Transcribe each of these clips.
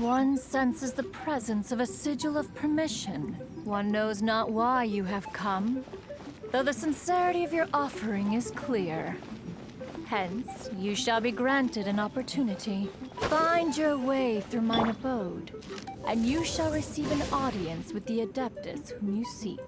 One senses the presence of a sigil of permission. One knows not why you have come, though the sincerity of your offering is clear. Hence, you shall be granted an opportunity. Find your way through mine abode, and you shall receive an audience with the Adeptus whom you seek.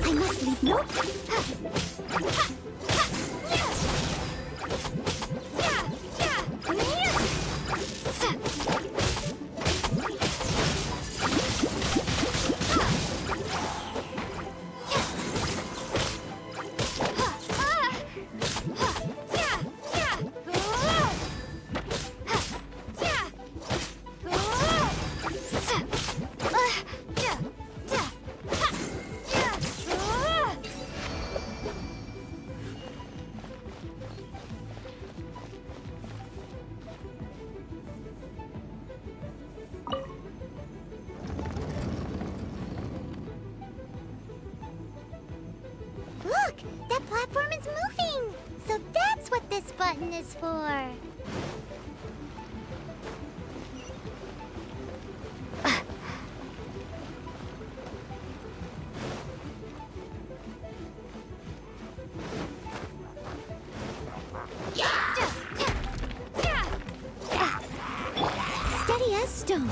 I must leave no. Look! That platform is moving! So that's what this button is for! Steady as stone.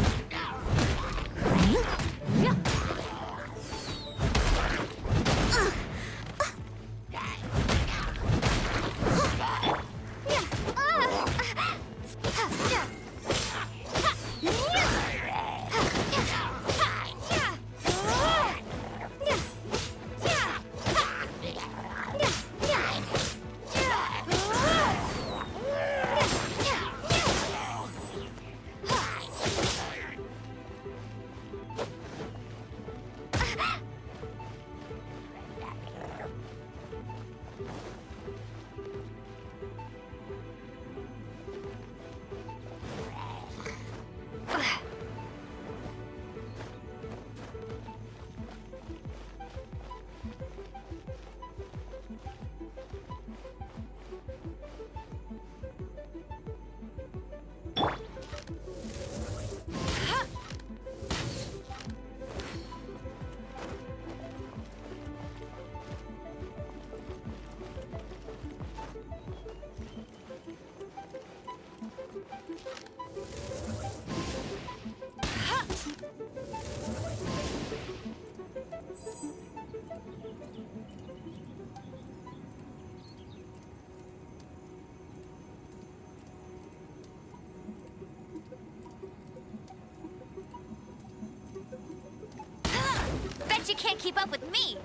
Bet you can't keep up with me!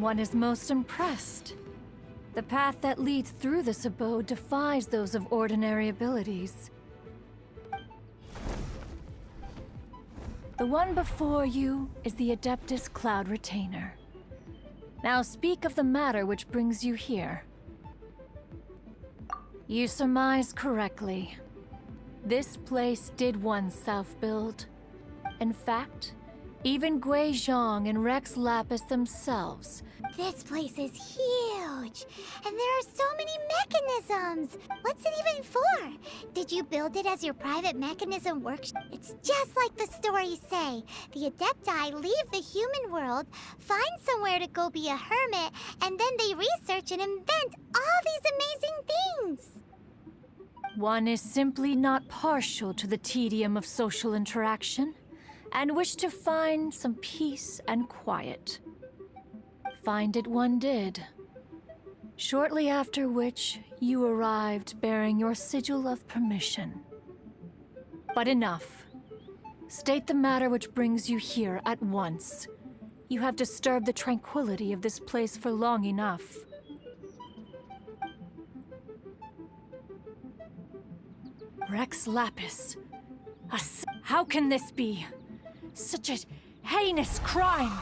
one is most impressed. The path that leads through this abode defies those of ordinary abilities. The one before you is the Adeptus Cloud Retainer. Now speak of the matter which brings you here. You surmise correctly. This place did once self-build. In fact, even Gui Zhang and Rex Lapis themselves. This place is huge, and there are so many mechanisms. What's it even for? Did you build it as your private mechanism workshop? It's just like the stories say. The Adepti leave the human world, find somewhere to go be a hermit, and then they research and invent all these amazing things. One is simply not partial to the tedium of social interaction, and wished to find some peace and quiet. Find it one did. Shortly after which, you arrived bearing your sigil of permission. But enough. State the matter which brings you here at once. You have disturbed the tranquility of this place for long enough. Rex Lapis. How can this be? Such a heinous crime!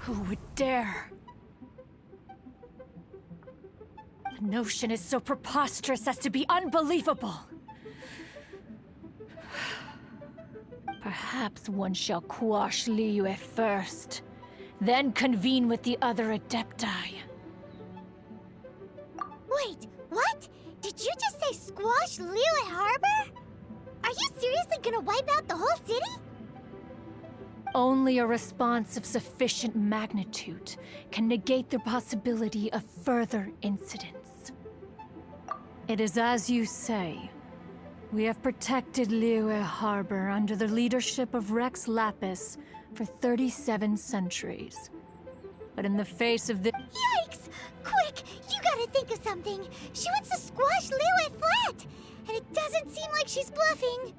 Who would dare? The notion is so preposterous as to be unbelievable. Perhaps one shall quash Liyue first, then convene with the other Adepti. Wait, what? Did you just say squash Liyue Harbor? Are you seriously gonna wipe out the whole city? Only a response of sufficient magnitude can negate the possibility of further incidents. It is as you say. We have protected Liyue Harbor under the leadership of Rex Lapis for 37 centuries. But in the face of this— Yikes! Quick, you gotta think of something. She wants to squash Liyue flat, and it doesn't seem like she's bluffing.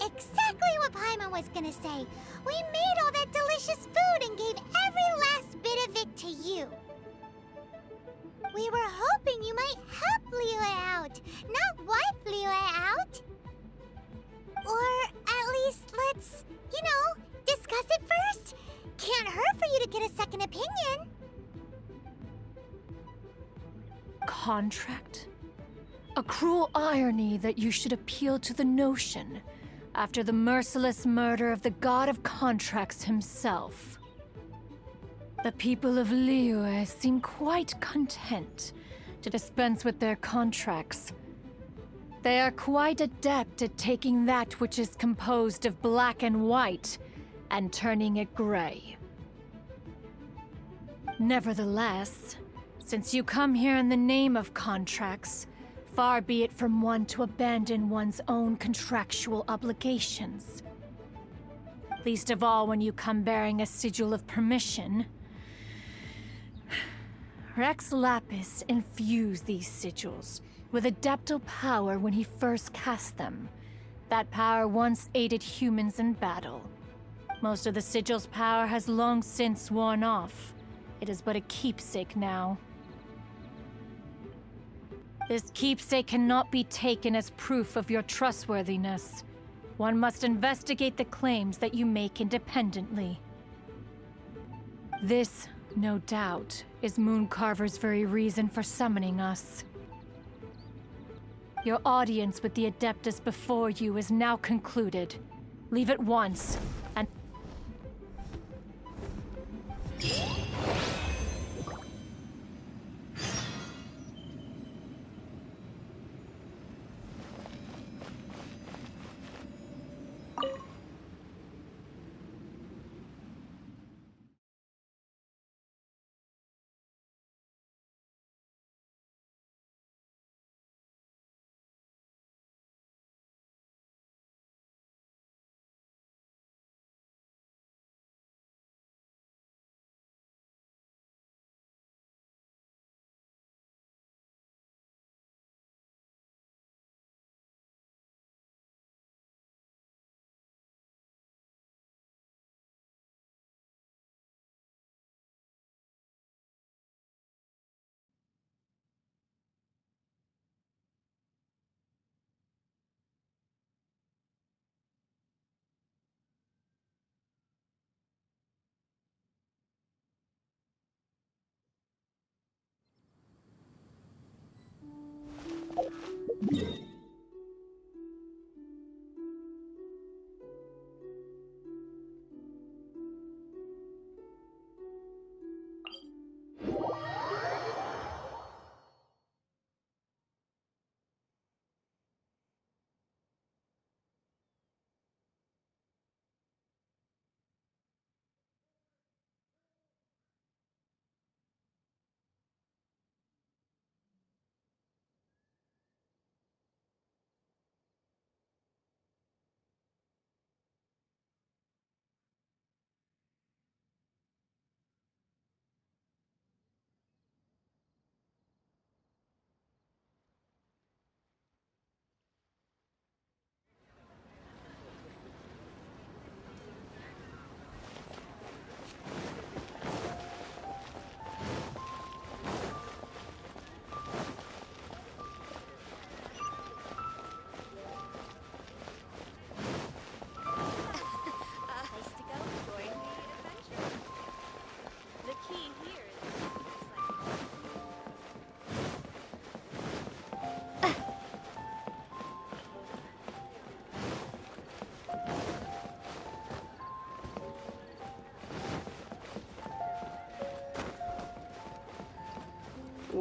Exactly what Paimon was gonna say. We made all that delicious food and gave every last bit of it to you. We were hoping you might help Liyue out, not wipe Liyue out. Or at least let's, discuss it first. Can't hurt for you to get a second opinion. contract? A cruel irony that you should appeal to the notion after the merciless murder of the god of contracts himself. The people of Liyue seem quite content to dispense with their contracts. They are quite adept at taking that which is composed of black and white and turning it gray. Nevertheless, since you come here in the name of contracts, far be it from one to abandon one's own contractual obligations. Least of all when you come bearing a sigil of permission. Rex Lapis infused these sigils with adeptal power when he first cast them. That power once aided humans in battle. Most of the sigil's power has long since worn off. It is but a keepsake now. This keepsake cannot be taken as proof of your trustworthiness. One must investigate the claims that you make independently. This, no doubt, is Mooncarver's very reason for summoning us. Your audience with the Adeptus before you is now concluded. Leave at once, and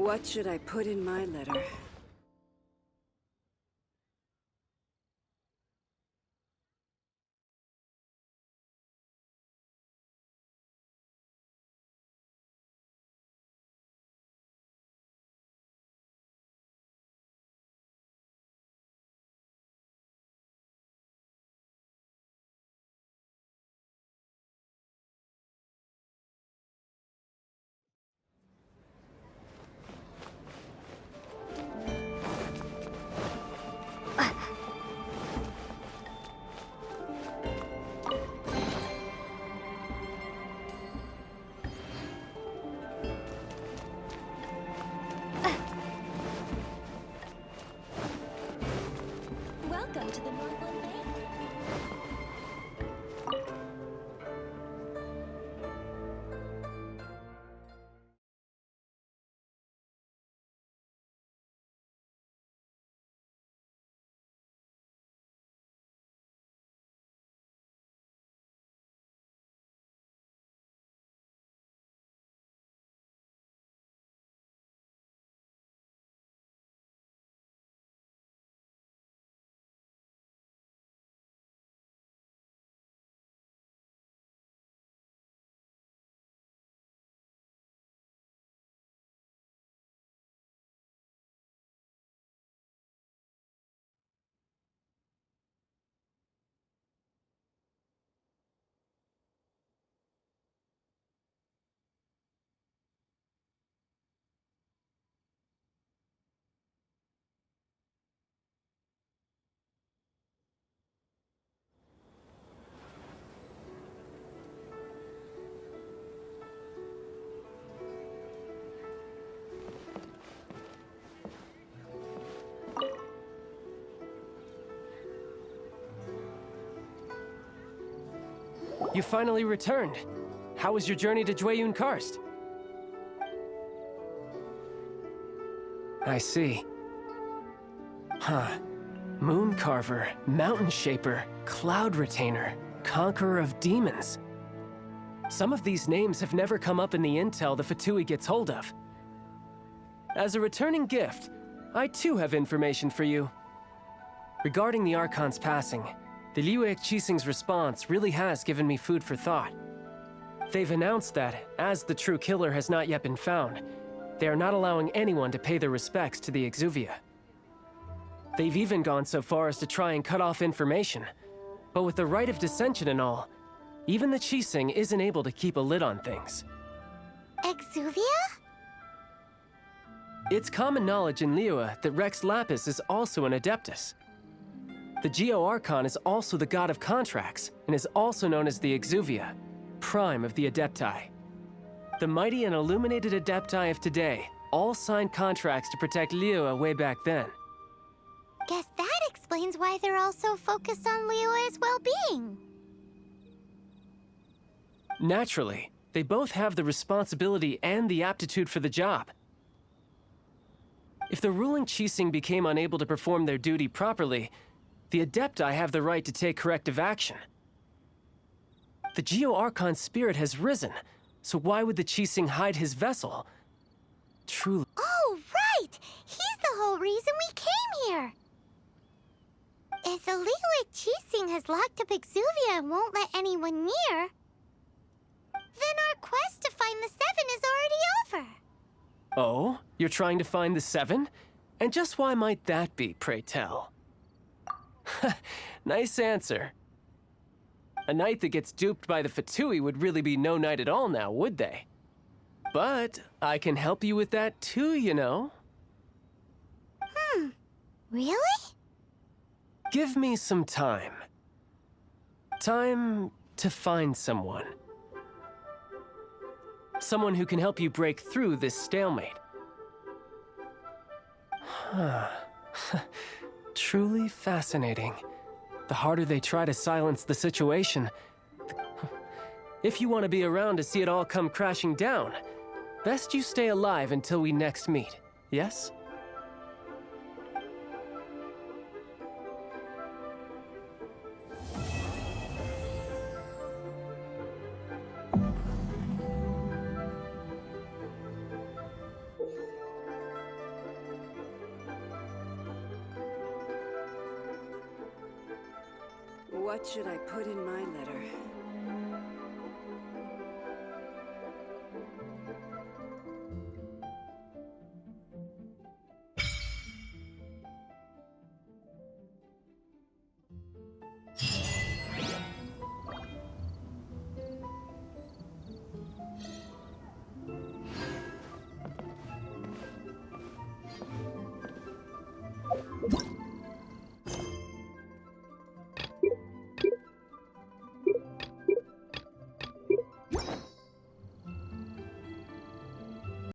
What should I put in my letter? Welcome to the Northland Bank. You finally returned. How was your journey to Jueyun Karst? I see. Huh. Moon Carver, Mountain Shaper, Cloud Retainer, Conqueror of Demons. Some of these names have never come up in the intel the Fatui gets hold of. As a returning gift, I too have information for you. Regarding the Archon's passing, the Liyue Qixing's response really has given me food for thought. They've announced that, as the true killer has not yet been found, they are not allowing anyone to pay their respects to the Exuvia. They've even gone so far as to try and cut off information. But with the right of dissension and all, even the Qixing isn't able to keep a lid on things. Exuvia? It's common knowledge in Liyue that Rex Lapis is also an Adeptus. The Geo-Archon is also the god of contracts, and is also known as the Exuvia, prime of the Adepti. The mighty and illuminated Adepti of today all signed contracts to protect Liyue way back then. Guess that explains why they're all so focused on Liyue's well-being. Naturally, they both have the responsibility and the aptitude for the job. If the ruling Qixing became unable to perform their duty properly, the Adepti have the right to take corrective action. The Geo-Archon's spirit has risen, so why would the Qixing hide his vessel? Truly. Oh, right! He's the whole reason we came here! If the Liyue Qixing has locked up Exuvia and won't let anyone near, then our quest to find the Seven is already over. Oh? You're trying to find the Seven? And just why might that be, pray tell? Nice answer. A knight that gets duped by the Fatui would really be no knight at all now, would they? But I can help you with that too, you know. Really? Give me some time. Time to find someone. Someone who can help you break through this stalemate. Truly fascinating. The harder they try to silence the situation. If you want to be around to see it all come crashing down, best you stay alive until we next meet, yes? What should I put in my letter?